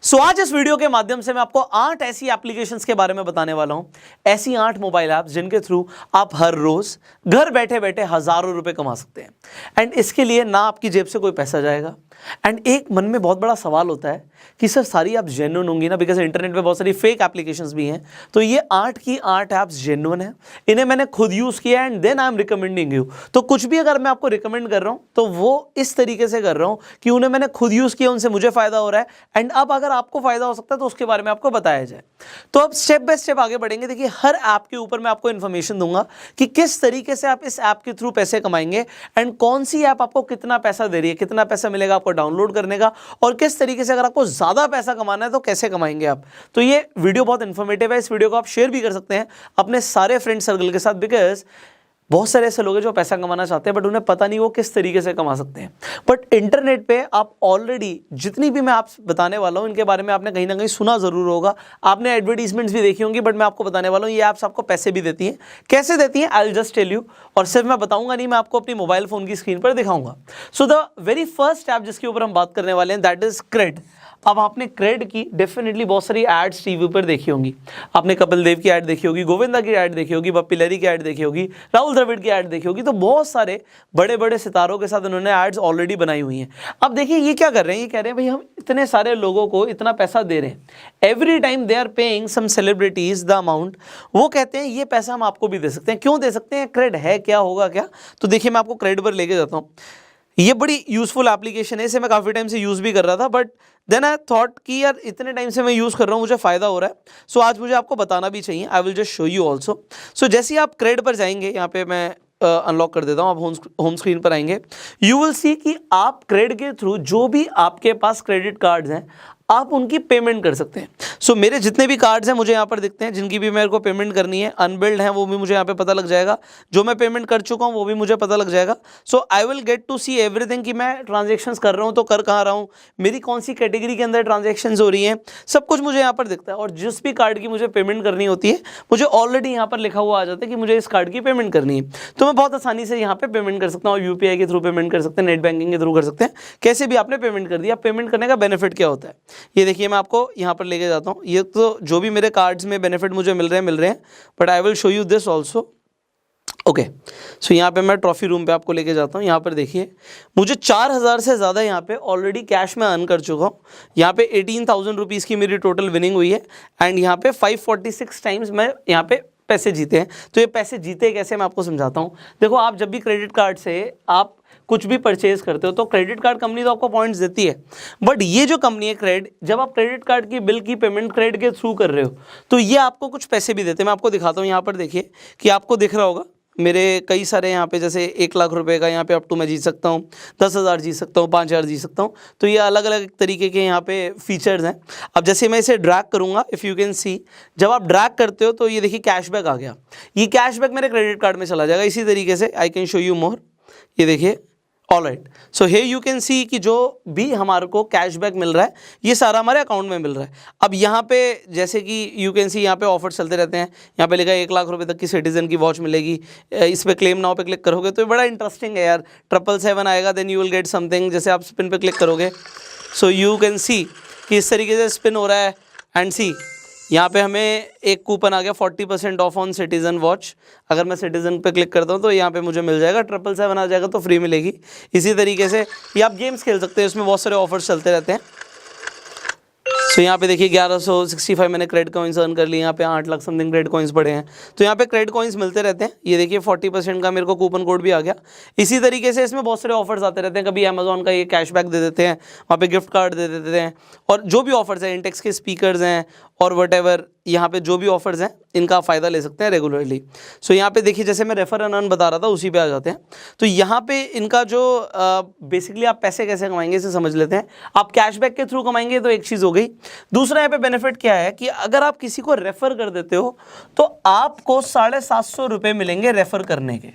सो आज इस वीडियो के माध्यम से मैं आपको 8 ऐसी एप्लीकेशंस के बारे में बताने वाला हूं, ऐसी 8 मोबाइल ऐप्स जिनके थ्रू आप हर रोज घर बैठे बैठे हजारों रुपए कमा सकते हैं। एंड इसके लिए ना आपकी जेब से कोई पैसा जाएगा। एंड एक मन में बहुत बड़ा सवाल होता है कि सर सारी ऐप्स जेन्युइन होंगी ना, बिकॉज इंटरनेट पे बहुत सारी फेक एप्लीकेशंस भी हैं। तो ये 8 की 8 ऐप्स जेन्युइन है, इन्हें मैंने खुद यूज किया and then I am recommending you. तो कुछ भी अगर मैं आपको रिकमेंड कर रहा हूं तो वो इस तरीके से कर रहा हूं कि उन्हें मैंने खुद यूज किया, उनसे मुझे फायदा हो रहा है एंड अब अगर आपको फायदा हो सकता है तो उसके बारे में आपको बताया जाए। तो अब स्टेप बाय स्टेप आगे बढ़ेंगे। देखिए हर ऐप के ऊपर मैं आपको इन्फॉर्मेशन दूंगा कि किस तरीके से आप इस ऐप के थ्रू पैसे कमाएंगे एंड कौन सी ऐप आपको कितना पैसा दे रही है, कितना पैसा मिलेगा आपको डाउनलोड करने का, और किस तरीके से अगर आपको ज्यादा पैसा कमाना है तो कैसे कमाएंगे आप। तो ये वीडियो बहुत इन्फॉर्मेटिव है, इस वीडियो को आप शेयर भी कर सकते हैं अपने सारे फ्रेंड सर्कल के साथ, बिकॉज बहुत सारे ऐसे लोग हैं जो पैसा कमाना चाहते हैं बट उन्हें पता नहीं वो किस तरीके से कमा सकते हैं। बट इंटरनेट पे आप ऑलरेडी जितनी भी मैं आप बताने वाला हूं इनके बारे में आपने कहीं ना कहीं सुना जरूर होगा, आपने एडवर्टीजमेंट्स भी देखी होंगी, बट मैं आपको बताने वाला हूं ये ऐप्स आपको पैसे भी देती हैं। कैसे देती हैं I will just tell you, और सिर्फ मैं बताऊंगा नहीं, मैं आपको अपनी मोबाइल फोन की स्क्रीन पर दिखाऊंगा। So the very first app जिसके ऊपर हम बात करने वाले हैं दैट इज क्रेड। अब आपने क्रेड की डेफिनेटली बहुत सारी एड्स टीवी पर देखी होंगी। आपने कपिल देव की ऐड देखी होगी, गोविंदा की ऐड देखी होगी, बप्पी लहरी की ऐड देखी होगी, राहुल द्रविड़ की ऐड देखी होगी। तो बहुत सारे बड़े बड़े सितारों के साथ उन्होंने एड्स ऑलरेडी बनाई हुई हैं। अब देखिए ये क्या कर रहे हैं, ये कह रहे हैं भाई हम इतने सारे लोगों को इतना पैसा दे रहे हैं, every time they are paying some celebrities the amount. वो कहते हैं ये पैसा हम आपको भी दे सकते हैं। क्यों दे सकते हैं? क्रेड है क्या, होगा क्या? तो देखिए मैं आपको क्रेड पर लेके जाता हूँ। ये बड़ी यूजफुल एप्लीकेशन है, इसे मैं काफ़ी टाइम से यूज़ भी कर रहा था, बट देन आई थॉट कि यार इतने टाइम से मैं यूज़ कर रहा हूँ, मुझे फ़ायदा हो रहा है, सो आज मुझे आपको बताना भी चाहिए। I will just show you also. So जैसे ही आप क्रेड पर जाएंगे, यहाँ पे मैं अनलॉक कर देता हूँ, आप होम स्क्रीन पर आएंगे, यू विल सी कि आप क्रेड के थ्रू जो भी आपके पास क्रेडिट कार्ड्स हैं आप उनकी पेमेंट कर सकते हैं। सो मेरे जितने भी कार्ड्स हैं मुझे यहाँ पर दिखते हैं, जिनकी भी मेरे को पेमेंट करनी है, अनबिल्ड है वो भी मुझे यहाँ पे पता लग जाएगा, जो मैं पेमेंट कर चुका हूँ वो भी मुझे पता लग जाएगा। So I will get to see everything कि मैं ट्रांजेक्शन्स कर रहा हूँ तो कर कहाँ रहा हूँ, मेरी कौन सी कैटेगरी के अंदर ट्रांजेक्शन्स हो रही हैं, सब कुछ मुझे यहाँ पर दिखता है। और जिस भी कार्ड की मुझे पेमेंट करनी होती है मुझे ऑलरेडी यहाँ पर लिखा हुआ आ जाता है कि मुझे इस कार्ड की पेमेंट करनी है, तो मैं बहुत आसानी से यहाँ पे पेमेंट कर सकता हूँ। यूपीआई के थ्रू पेमेंट कर सकते हैं, नेट बैंकिंग के थ्रू कर सकते हैं, कैसे भी आपने पेमेंट कर दिया। पेमेंट करने का बेनिफिट क्या होता है ये देखिए, मैं आपको यहाँ पर लेके जाता हूँ। ये तो जो भी मेरे कार्ड्स में बेनिफिट मुझे मिल रहे हैं, but I will show you this also. Okay, so यहाँ पे मैं ट्रॉफी रूम पे आपको लेके जाता हूँ। यहाँ पर देखिए मुझे 4000 से ज़्यादा यहाँ पे ऑलरेडी कैश में अर्न कर चुका हूँ। यहाँ पे 18,000 रुपीज़ की मेरी टोटल विनिंग हुई है एंड यहाँ पे 546 टाइम्स मैं यहाँ पे पैसे जीते हैं। तो ये पैसे जीते कैसे मैं आपको समझाता हूँ। देखो आप जब भी क्रेडिट कार्ड से आप कुछ भी परचेज करते हो तो क्रेडिट कार्ड कंपनी तो आपको पॉइंट्स देती है, बट ये जो कंपनी है क्रेड, जब आप क्रेडिट कार्ड की बिल की पेमेंट क्रेड के थ्रू कर रहे हो तो ये आपको कुछ पैसे भी देते हैं। मैं आपको दिखाता हूँ, यहाँ पर देखिए कि आपको दिख रहा होगा मेरे कई सारे यहाँ पे, जैसे 1 लाख रुपए का यहाँ पे अप टू मैं जीत सकता हूँ, 10,000 जीत सकता हूँ, 5,000 जीत सकता हूँ। तो ये अलग अलग तरीके के यहाँ पे फीचर्स हैं। अब जैसे मैं इसे ड्रैग करूँगा, इफ़ यू कैन सी, जब आप ड्रैग करते हो तो ये देखिए कैशबैक आ गया, ये कैशबैक मेरे क्रेडिट कार्ड में चला जाएगा। इसी तरीके से I can show you more, ये देखिए। Alright, so hey you can see कि जो भी हमारे को कैशबैक मिल रहा है ये सारा हमारे अकाउंट में मिल रहा है। अब यहाँ पे जैसे कि यू कैन सी यहाँ पे ऑफर चलते रहते हैं। यहाँ पे लिखा है 1 लाख रुपए तक की सिटीजन की वॉच मिलेगी। इस पे क्लेम नाउ पे क्लिक करोगे तो ये बड़ा इंटरेस्टिंग है यार। 777 आएगा, then you will get something. जैसे आप स्पिन पे क्लिक करोगे सो यू कैन सी कि इस तरीके से स्पिन हो रहा है एंड सी यहाँ पे हमें एक कूपन आ गया 40% ऑफ ऑन सिटीजन वॉच। अगर मैं सिटीजन पे क्लिक करता हूँ तो यहाँ पे मुझे मिल जाएगा, 777 आ जाएगा तो फ्री मिलेगी। इसी तरीके से ये आप गेम्स खेल सकते हैं, इसमें बहुत सारे ऑफर्स चलते रहते हैं। सो यहाँ पे देखिए 1165 मैंने क्रेडिट कॉइन्स अर्न कर लिए, यहाँ पे 8 लाख समथिंग क्रेडिट कॉइन्स पड़े हैं। तो यहाँ पे क्रेडिट कॉइन्स मिलते रहते हैं। ये देखिए 40% का मेरे को कूपन कोड भी आ गया। इसी तरीके से इसमें बहुत सारे ऑफर्स आते रहते हैं। कभी अमेजोन का ये कैशबैक दे देते हैं, वहाँ पे गिफ्ट कार्ड दे देते हैं, और जो भी ऑफर्स हैं, इंटेक्स के स्पीकर्स हैं और वट यहाँ पे जो भी ऑफर्स हैं इनका फ़ायदा ले सकते हैं रेगुलरली। सो यहाँ पे देखिए जैसे मैं रेफर एंड अर्न बता रहा था उसी पे आ जाते हैं। तो यहाँ पे इनका जो बेसिकली आप पैसे कैसे कमाएंगे इसे समझ लेते हैं। आप कैशबैक के थ्रू कमाएंगे तो एक चीज़ हो गई। दूसरा यहाँ पे बेनिफिट क्या है कि अगर आप किसी को रेफर कर देते हो तो आपको 750 रुपये मिलेंगे रेफर करने के।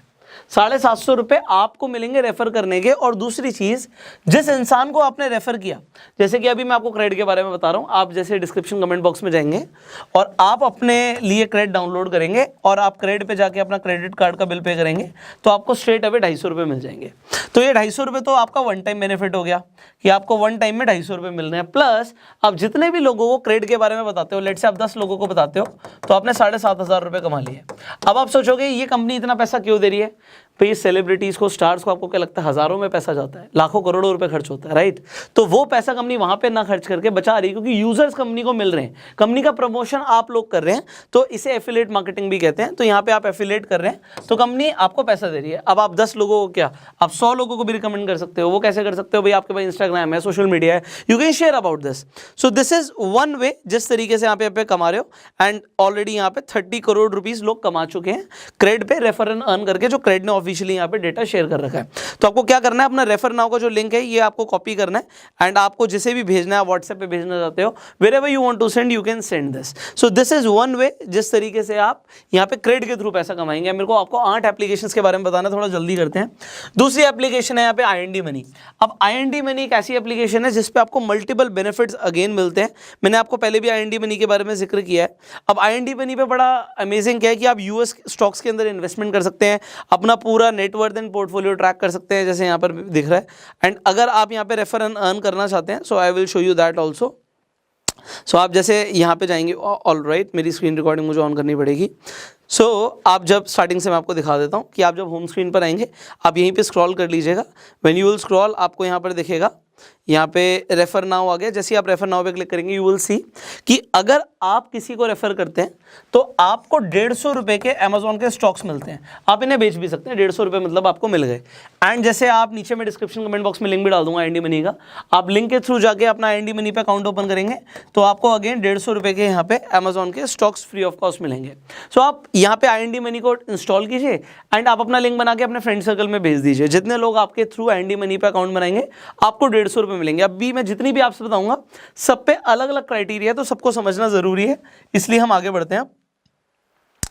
₹750 रुपये आपको मिलेंगे रेफर करने के। और दूसरी चीज, जिस इंसान को आपने रेफर किया, जैसे कि अभी मैं आपको क्रेडिट के बारे में बता रहा हूं, आप जैसे डिस्क्रिप्शन कमेंट बॉक्स में जाएंगे और आप अपने लिए क्रेडिट डाउनलोड करेंगे और आप क्रेडिट पे जाके अपना क्रेडिट कार्ड का बिल पे करेंगे तो आपको स्ट्रेट अवे ₹250 मिल जाएंगे। तो ये ₹250 तो आपका वन टाइम बेनिफिट हो गया कि आपको वन टाइम में ₹250 मिल रहे हैं। प्लस आप जितने भी लोगों को क्रेडिट के बारे में बताते हो, लेट से आप 10 लोगों को बताते हो तो आपने ₹7,500 कमा लिए। अब आप सोचोगे ये कंपनी इतना पैसा क्यों दे रही है? भाई सेलिब्रिटीज को, स्टार्स को आपको क्या लगता है हजारों में पैसा जाता है, लाखों करोड़ों रुपए खर्च होता है, राइट? तो वो पैसा कंपनी वहां पे ना खर्च करके बचा रही है क्योंकि यूजर्स कंपनी को मिल रहे हैं, कंपनी का प्रमोशन आप लोग कर रहे हैं, तो इसे एफिलिएट मार्केटिंग भी कहते हैं। तो यहाँ पे आप एफिलिएट कर रहे हैं तो कंपनी आपको पैसा दे रही है। अब आप 10 लोगों को क्या, आप 100 लोगों को भी रिकमेंड कर सकते हो। वो कैसे कर सकते हो? भाई आपके पास इंस्टाग्राम है, सोशल मीडिया है, you can share about this. So this is one way जिस तरीके से यहाँ पे कमा रहे हो। एंड ऑलरेडी यहाँ पे 30 करोड़ रुपीज लोग कमा चुके हैं क्रेडिट पे रेफर एंड अर्न करके, जो क्रेडिट ने ऑफिशियली यहाँ पे डेटा शेयर कर रखा है। तो आपको क्या करना है, अपना रेफर नाउ का जो लिंक है ये आपको कॉपी करना है एंड आपको जिसे भी भेजना है, व्हाट्सएप पे भेजना चाहते हो, wherever you want to send you can send this. So this is one way जिस तरीके से आप यहाँ पे क्रेडिट के थ्रू पैसा कमाएंगे। मेरे को आपको 8 एप्लीकेशंस के बारे में बताना, थोड़ा जल्दी करते हैं। दूसरी एप्लीकेशन है यहाँ पे IND मनी। अब IND मनी एक ऐसी एप्लीकेशन है जिसपे आपको मल्टीपल बेनिफिट्स अगेन मिलते हैं। मैंने आपको पहले भी IND मनी के बारे में जिक्र किया है। अब IND मनी पे बड़ा अमेजिंग क्या है कि आप US स्टॉक्स के अंदर इन्वेस्टमेंट कर सकते हैं, अपना पूरा नेटवर्थ एंड पोर्टफोलियो ट्रैक कर सकते हैं जैसे यहाँ पर दिख रहा है। एंड अगर आप यहाँ पे रेफर एंड अर्न करना चाहते हैं so I will show you that also. So आप जैसे यहाँ पे जाएंगे, ऑल राइट, मेरी स्क्रीन रिकॉर्डिंग मुझे ऑन करनी पड़ेगी। सो आप जब स्टार्टिंग से मैं आपको दिखा देता हूँ कि आप जब होम स्क्रीन पर आएंगे आप यहीं पे स्क्रॉल कर लीजिएगा। व्हेन यू विल स्क्रॉल आपको यहाँ पर दिखेगा, यहाँ पे रेफर नाउ आ गया। जैसे ही आप रेफर नाउ पे क्लिक करेंगे यू विल सी कि अगर आप किसी को रेफर करते हैं तो आपको ₹150 के अमेजोन के स्टॉक्स मिलते हैं। आप इन्हें बेच भी सकते हैं, ₹150 मतलब आपको मिल गए। एंड जैसे आप नीचे में डिस्क्रिप्शन कमेंट बॉक्स में लिंक भी डाल दूंगा IND मनी का, आप लिंक के थ्रू जाके अपना IND मनी पे अकाउंट ओपन करेंगे तो आपको अगेन ₹150 के यहाँ पे अमेजोन के स्टॉक्स फ्री ऑफ कॉस्ट मिलेंगे। सो आप यहाँ पे IND मनी को इंस्टॉल कीजिए एंड आप अपना लिंक बना के अपने फ्रेंड सर्कल में भेज दीजिए। जितने लोग आपके थ्रू IND मनी पे अकाउंट बनाएंगे आपको ₹150 मिलेंगे। अभी मैं जितनी भी आपसे बताऊंगा सब पे अलग अलग क्राइटेरिया है, तो सबको समझना जरूरी है, इसलिए हम आगे बढ़ते हैं।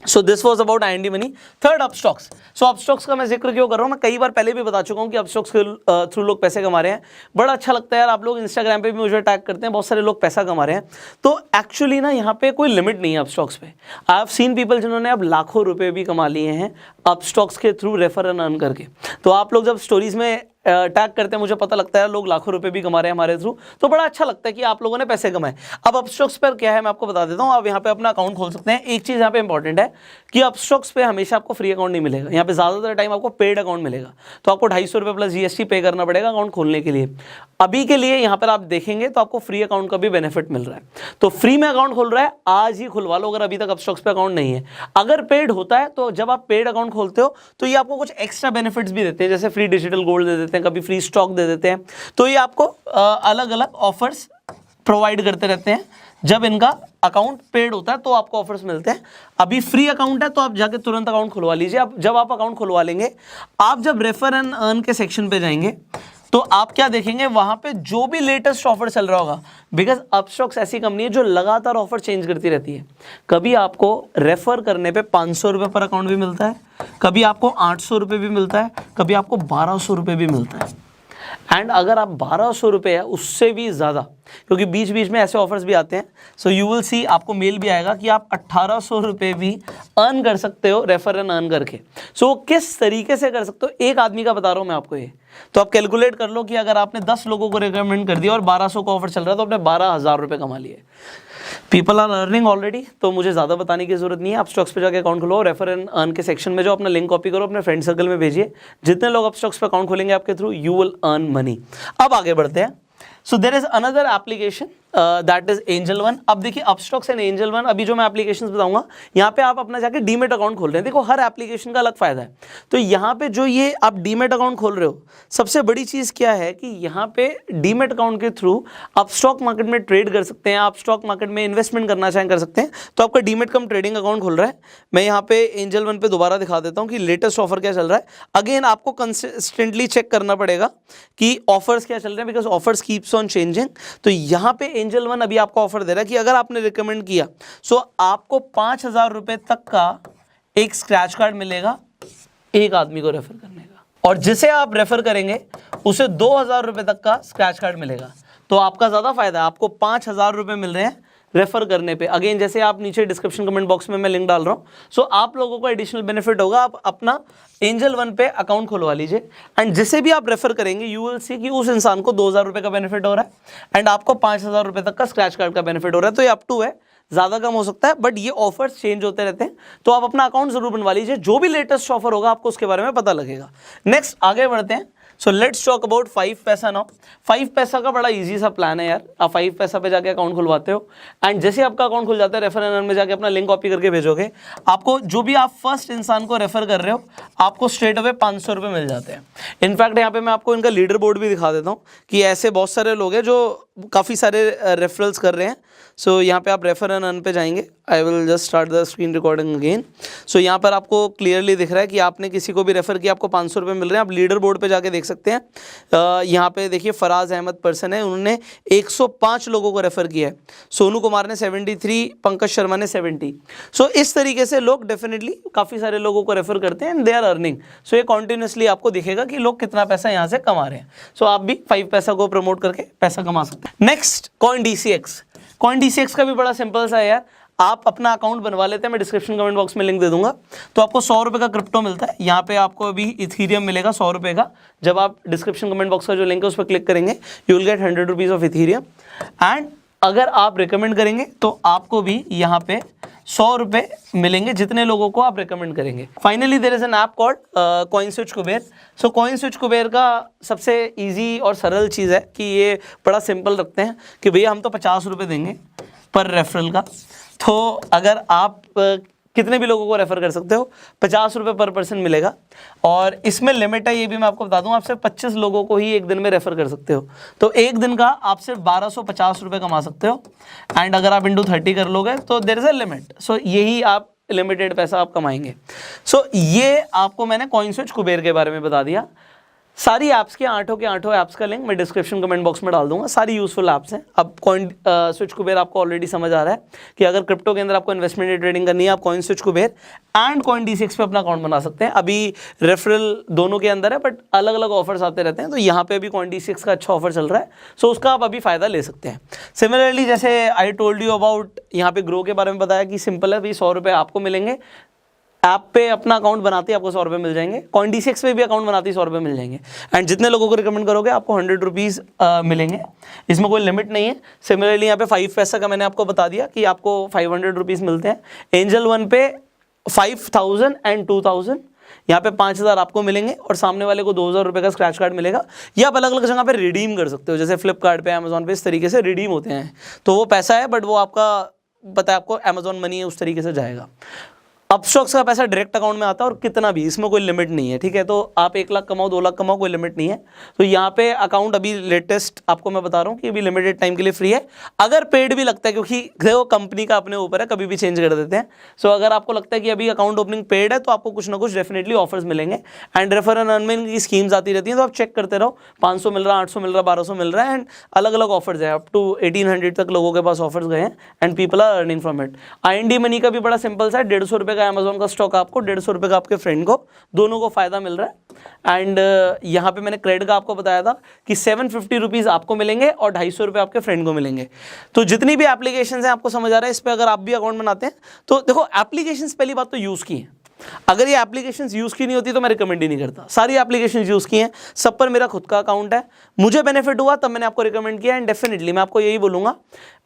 So this was about IND money. Third, Upstox. So Upstox का मैं जिक्र क्यों कर रहा हूँ, मैं कई बार पहले भी बता चुका हूँ कि अपस्टॉक्स के थ्रू लोग पैसे कमा रहे हैं। बड़ा अच्छा लगता है यार, आप लोग इंस्टाग्राम पे भी मुझे टैग करते हैं, बहुत सारे लोग पैसा कमा रहे हैं। तो एक्चुअली ना यहाँ पे कोई लिमिट नहीं है अपस्टॉक्स पे। आई हैव सीन पीपल जिन्होंने अब लाखों रुपए भी कमा लिए हैं अपस्टॉक्स के थ्रू रेफर एंड अर्न करके। तो आप लोग जब स्टोरीज में टैग करते हैं, मुझे पता लगता है लोग लाखों रुपए भी कमा रहे हैं हमारे थ्रू, तो बड़ा अच्छा लगता है कि आप लोगों ने पैसे कमाए। अब अपस्टॉक्स पर क्या है मैं आपको बता देता हूँ। आप यहाँ पे अपना अकाउंट खोल सकते हैं। एक चीज़ यहाँ पे इंपॉर्टेंट है कि अपस्टॉक्स पे हमेशा आपको फ्री अकाउंट नहीं मिलेगा, यहाँ पे ज़्यादातर टाइम आपको पेड अकाउंट मिलेगा। तो आपको ₹250 प्लस GST पे करना पड़ेगा अकाउंट खोलने के लिए। अभी के लिए यहाँ पर आप देखेंगे तो आपको फ्री अकाउंट का भी बेनिफिट मिल रहा है। तो फ्री में अकाउंट खोल रहा है, आज ही खुलवा लो अगर अभी तक अपस्टॉक्स पे अकाउंट नहीं है। अगर पेड होता है तो जब आप पेड अकाउंट खोलते हो तो ये आपको कुछ एक्स्ट्रा बेनिफिट्स भी देते हैं, जैसे फ्री डिजिटल गोल्ड दे देते हैं, कभी फ्री स्टॉक दे देते हैं। तो ये आपको अलग अलग ऑफर्स प्रोवाइड करते रहते हैं। जब इनका अकाउंट पेड होता है तो आपको ऑफर्स मिलते हैं। अभी फ्री अकाउंट है तो आप जाके तुरंत अकाउंट खुलवा लीजिए। अब जब आप अकाउंट खुलवा लेंगे, आप जब रेफर एंड अर्न के सेक्शन पे जाएंगे तो आप क्या देखेंगे, वहां पे जो भी लेटेस्ट ऑफर चल रहा होगा, बिकॉज अपस्टॉक्स ऐसी कंपनी है जो लगातार ऑफर चेंज करती रहती है। कभी आपको रेफर करने पे ₹500 पर अकाउंट भी मिलता है, कभी आपको ₹800 भी मिलता है, कभी आपको ₹1200 भी मिलता है। एंड अगर आप ₹1200 है उससे भी ज़्यादा, क्योंकि बीच बीच में ऐसे ऑफर्स भी आते हैं, सो यू विल सी, आपको मेल भी आएगा कि आप ₹1800 भी अर्न कर सकते हो रेफर एंड अर्न करके। सो किस तरीके से कर सकते हो, एक आदमी का बता रहा हूँ मैं आपको ये। तो आप कैलकुलेट कर लो कि अगर आपने 10 लोगों को रिकमेंड कर दिया और 1200 का ऑफर चल रहा है तो आपने ₹12,000 कमा लिए। पीपल आर अर्निंग ऑलरेडी, तो मुझे ज़्यादा बताने की जरूरत नहीं है। आप स्टॉक्स पे जाके अकाउंट खोलो, रेफर एंड अर्न के सेक्शन में जो अपना लिंक कॉपी करो, अपने फ्रेंड सर्कल में भेजिए। जितने लोग आप स्टॉक्स पे अकाउंट खोलेंगे आपके through, you will earn money. अब आगे बढ़ते हैं। So there is another application that is Angel One. अब देखिए अपस्टॉक्स एंड एंजल वन, अभी जो मैं एप्लीकेशंस बताऊंगा यहाँ पे आप अपना जाके डीमेट अकाउंट खोल रहे हैं। देखो हर एप्लीकेशन का अलग फायदा है। तो यहाँ पे जो ये आप डीमेट अकाउंट खोल रहे हो, सबसे बड़ी चीज़ क्या है कि यहाँ पे डीमेट अकाउंट के थ्रू आप स्टॉक मार्केट में ट्रेड कर सकते हैं, आप स्टॉक मार्केट में इन्वेस्टमेंट करना चाहें कर सकते हैं। तो आपका डीमेट कम ट्रेडिंग अकाउंट खुल रहा है। मैं यहाँ पे एंजल वन पे दोबारा दिखा देता हूँ कि लेटेस्ट ऑफर क्या चल रहा है। अगेन आपको कंसिस्टेंटली चेक करना पड़ेगा कि ऑफर्स क्या चल रहे हैं, because offers keeps on changing. तो यहाँ पे एंजल वन अभी आपको ऑफर दे रहा है कि अगर आपने रिकमेंड किया सो आपको ₹5000 तक का एक स्क्रैच कार्ड मिलेगा एक आदमी को रेफर करने का, और जिसे आप रेफर करेंगे उसे 2000 रुपये तक का स्क्रैच कार्ड मिलेगा। तो आपका ज़्यादा फायदा है, आपको 5000 रुपये मिल रहे हैं रेफर करने पे। अगेन जैसे आप नीचे डिस्क्रिप्शन कमेंट बॉक्स में मैं लिंक डाल रहा हूँ, सो आप लोगों को एडिशनल बेनिफिट होगा। आप अपना एंजल वन पे अकाउंट खुलवा लीजिए एंड जिसे भी आप रेफर करेंगे यू विल सी कि उस इंसान को 2000 रुपये का बेनिफिट हो रहा है एंड आपको 5000 रुपये तक का स्क्रैच कार्ड का बेनिफिट हो रहा है। तो ये अप टू है, ज़्यादा कम हो सकता है, बट ये ऑफर्स चेंज होते रहते हैं। तो आप अपना अकाउंट जरूर बनवा लीजिए, जो भी लेटेस्ट ऑफर होगा आपको उसके बारे में पता लगेगा। नेक्स्ट आगे बढ़ते हैं। सो लेट्स टॉक अबाउट 5 पैसा नाउ। 5 पैसा का बड़ा इजी सा प्लान है यार। आप 5 पैसा पे जाके अकाउंट खुलवाते हो एंड जैसे आपका अकाउंट खुल जाता है, रेफर एंड अर्न में जाके अपना लिंक कॉपी करके भेजोगे, आपको जो भी आप फर्स्ट इंसान को रेफर कर रहे हो आपको स्ट्रेट अवे 500 रुपये मिल जाते हैं। इनफैक्ट यहाँ पे मैं आपको इनका लीडर बोर्ड भी दिखा देता हूँ कि ऐसे बहुत सारे लोग हैं जो काफ़ी सारे रेफरल्स कर रहे हैं। सो यहाँ पे आप रेफर एंड अर्न पे जाएंगे। I will just start the screen recording again. So यहाँ पर आपको क्लियरली दिख रहा है कि आपने किसी को भी रेफर किया, आपको 500 रुपये मिल रहे हैं। आप लीडर बोर्ड पे जाके देख सकते हैं। यहाँ पे देखिए फराज अहमद पर्सन है, उन्होंने 105 लोगों को रेफर किया है। सोनू कुमार ने 73, पंकज शर्मा ने 70। सो इस तरीके से लोग डेफिनेटली काफ़ी सारे लोगों को रेफर करते हैं एंड दे आर अर्निंग। सो ये कॉन्टिन्यूसली आपको दिखेगा कि लोग कितना पैसा यहाँ से कमा रहे हैं। सो आप भी 5 पैसा को प्रमोट करके पैसा कमा सकते हैं। Next CoinDCX। CoinDCX का भी बड़ा सिंपल सा है यार। आप अपना अकाउंट बनवा लेते हैं, मैं डिस्क्रिप्शन कमेंट बॉक्स में लिंक दे दूंगा। तो आपको 100 रुपये का क्रिप्टो मिलता है। यहाँ पे आपको अभी इथीरियम मिलेगा 100 रुपये का। जब आप डिस्क्रिप्शन कमेंट बॉक्स का जो लिंक है उस पर क्लिक करेंगे you will gate 100 rupees of Ethereum. And अगर आप रिकमेंड करेंगे तो आपको भी यहाँ पे 100 रुपये मिलेंगे जितने लोगों को आप रिकमेंड करेंगे। Finally there is an app called CoinSwitch Kuber. सो कॉइनस्विच कुबेर का सबसे इजी और सरल चीज़ है कि ये बड़ा सिंपल रखते हैं कि भैया हम तो 50 रुपये देंगे पर रेफरल का। तो अगर आप कितने भी लोगों को रेफर कर सकते हो, 50 रुपये पर पर्सन मिलेगा। और इसमें लिमिट है, ये भी मैं आपको बता दूं, आप सिर्फ 25 लोगों को ही एक दिन में रेफर कर सकते हो। तो एक दिन का आप सिर्फ 1250 रुपये कमा सकते हो एंड अगर आप इंटू 30 कर लोगे तो देयर इज अ लिमिट। सो यही आप लिमिटेड पैसा आप कमाएंगे। सो ये आपको मैंने कॉइनस्विच कुबेर के बारे में बता दिया। सारी ऐप्स के आठों ऐप्स का लिंक मैं डिस्क्रिप्शन कमेंट बॉक्स में डाल दूंगा। सारी यूजफुल ऐप्स हैं। अब CoinSwitch कुबेर आपको ऑलरेडी समझ आ रहा है कि अगर क्रिप्टो के अंदर आपको इन्वेस्टमेंट या ट्रेडिंग करनी है, आप CoinSwitch कुबेर एंड CoinDCX पे अपना अकाउंट बना सकते हैं। अभी रेफरल दोनों के अंदर है बट अलग अलग ऑफर्स आते रहते हैं। तो यहाँ पे अभी CoinDCX का अच्छा ऑफर चल रहा है, सो उसका आप अभी फ़ायदा ले सकते हैं। सिमिलरली जैसे आई टोल्ड यू अबाउट यहाँ पे ग्रो के बारे में बताया कि सिंपल है भाई, 100 रुपये आपको मिलेंगे। ऐप पे अपना अकाउंट बनाते ही आपको 100 रुपये मिल जाएंगे। CoinDCX पे भी अकाउंट बनाते ही 100 रुपये मिल जाएंगे एंड जितने लोगों को रिकमेंड करोगे आपको 100 रुपीज़ मिलेंगे। इसमें कोई लिमिट नहीं है। सिमिलरली यहाँ पे 5 पैसा का मैंने आपको बता दिया कि आपको 500 रुपीज़ मिलते हैं। एंजल वन पे 5000 एंड 2000, यहाँ पे 5000 आपको मिलेंगे और सामने वाले को 2000 रुपये का स्क्रैच कार्ड मिलेगा। ये आप अलग अलग जगह पे रिडीम कर सकते हो, जैसे फ्लिपकार्ट पे, अमेजोन पे, इस तरीके से रिडीम होते हैं। तो वो पैसा है बट वो आपका पता है, आपको अमेजोन मनी है उस तरीके से जाएगा। अपस्टॉक्स का पैसा डायरेक्ट अकाउंट में आता है और कितना भी, इसमें कोई लिमिट नहीं है, ठीक है। तो आप 1 लाख कमाओ, 2 लाख कमाओ, कोई लिमिट नहीं है। तो यहाँ पे अकाउंट अभी लेटेस्ट आपको मैं बता रहा हूँ कि अभी लिमिटेड टाइम के लिए फ्री है। अगर पेड भी लगता है, क्योंकि देखो कंपनी का अपने ऊपर है, कभी भी चेंज कर देते हैं। सो अगर आपको लगता है कि अभी अकाउंट ओपनिंग पेड है तो आपको कुछ ना कुछ डेफिनेटली ऑफर्स मिलेंगे एंड रेफर एंड अर्न में की स्कीम्स आती रहती हैं। तो आप चेक करते रहो, 500 मिल रहा है, 800 मिल रहा है, 1200 मिल रहा है एंड अलग अलग ऑफर्स है। अप टू 1800 तक लोगों के पास ऑफर्स गए हैं and people are earning from it. IND money का भी बड़ा सिंपल सा है, 150 रुपये का अमेजोन का स्टॉक आपको, 150 रुपये का आपके फ्रेंड को, दोनों को फायदा मिल रहा है। एंड यहाँ पे मैंने क्रेडिट का आपको बताया था कि 750 रुपीज़ आपको मिलेंगे और 250 रुपये आपके फ्रेंड को मिलेंगे। तो जितनी भी एप्लीकेशन हैं आपको समझ आ रहा है, इस पर अगर आप भी अकाउंट बनाते हैं तो देखो एप्लीकेशन पहली बात तो यूज़ की है। अगर ये एप्लीकेशंस यूज़ की नहीं होती तो मैं रिकमेंड ही नहीं करता। सारी एप्लीकेशंस यूज़ की हैं, सब पर मेरा खुद का अकाउंट है, मुझे बेनिफिट हुआ तब मैंने आपको रिकमेंड किया एंड डेफिनेटली मैं आपको यही बोलूँगा,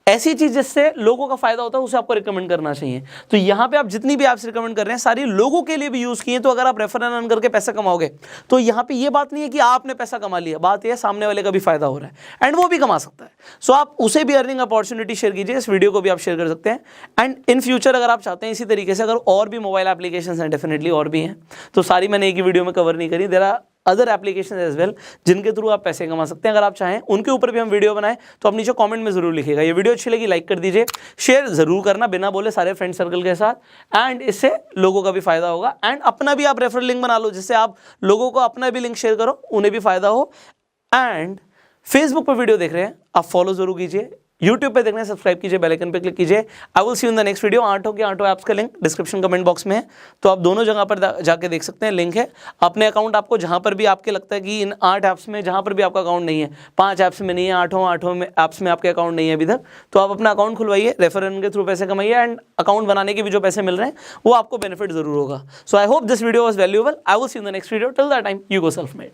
ऐसी चीज़ जिससे लोगों का फायदा होता है उसे आपको रिकमेंड करना चाहिए। तो यहाँ पे आप जितनी भी ऐप्स रिकमेंड कर रहे हैं सारी लोगों के लिए भी यूज़ की हैं। तो अगर आप रेफर एंड अर्न करके पैसा कमाओगे तो यहाँ पे ये बात नहीं है कि आपने पैसा कमा लिया, बात यह है सामने वाले का भी फायदा हो रहा है एंड वो भी कमा सकता है। सो आप उसे भी अर्निंग अपॉर्चुनिटी शेयर कीजिए, इस वीडियो को भी आप शेयर कर सकते हैं। एंड इन फ्यूचर अगर आप चाहते हैं इसी तरीके से, अगर और भी मोबाइल एप्लीकेशन हैं, डेफिनेटली और भी हैं, तो सारी मैंने एक ही वीडियो में कवर नहीं करी। There are other application as well जिनके थ्रू आप पैसे कमा सकते हैं। अगर आप चाहें उनके ऊपर भी हम वीडियो बनाएं तो आप नीचे कमेंट में जरूर लिखिएगा। ये वीडियो अच्छी लगी लाइक कर दीजिए, शेयर जरूर करना बिना बोले सारे फ्रेंड सर्कल के साथ एंड इससे लोगों का भी फायदा होगा। एंड अपना भी आप रेफरल लिंक बना लो जिससे आप लोगों को अपना भी लिंक शेयर करो, उन्हें भी फायदा हो। एंड फेसबुक पर वीडियो देख रहे हैं आप फॉलो जरूर कीजिए, यूट्यूब पे देखना है सब्सक्राइब कीजिए, बेल आइकन पे क्लिक कीजिए। आई will see you in the next video. आठों के आठों ऐप्स का लिंक डिस्क्रिप्शन कमेंट बॉक्स में है, तो आप दोनों जगह पर जाके देख सकते हैं, लिंक है। अपने अकाउंट आपको जहां पर भी आपके लगता है कि इन 8 ऐप्स में जहां पर भी आपका अकाउंट नहीं है, 5 ऐप्स में नहीं है, आठों में ऐप्स में आपके अकाउंट नहीं है अभी तक, तो आप अपना अकाउंट खुलवाइए, रेफरल के थ्रू पैसे कमाइए, एंड अकाउंट बनाने के भी जो पैसे मिल रहे हैं वो आपको बेनिफिट जरूर होगा। So I hope this video was valuable. I will see you in the next video. Till that time you go self made.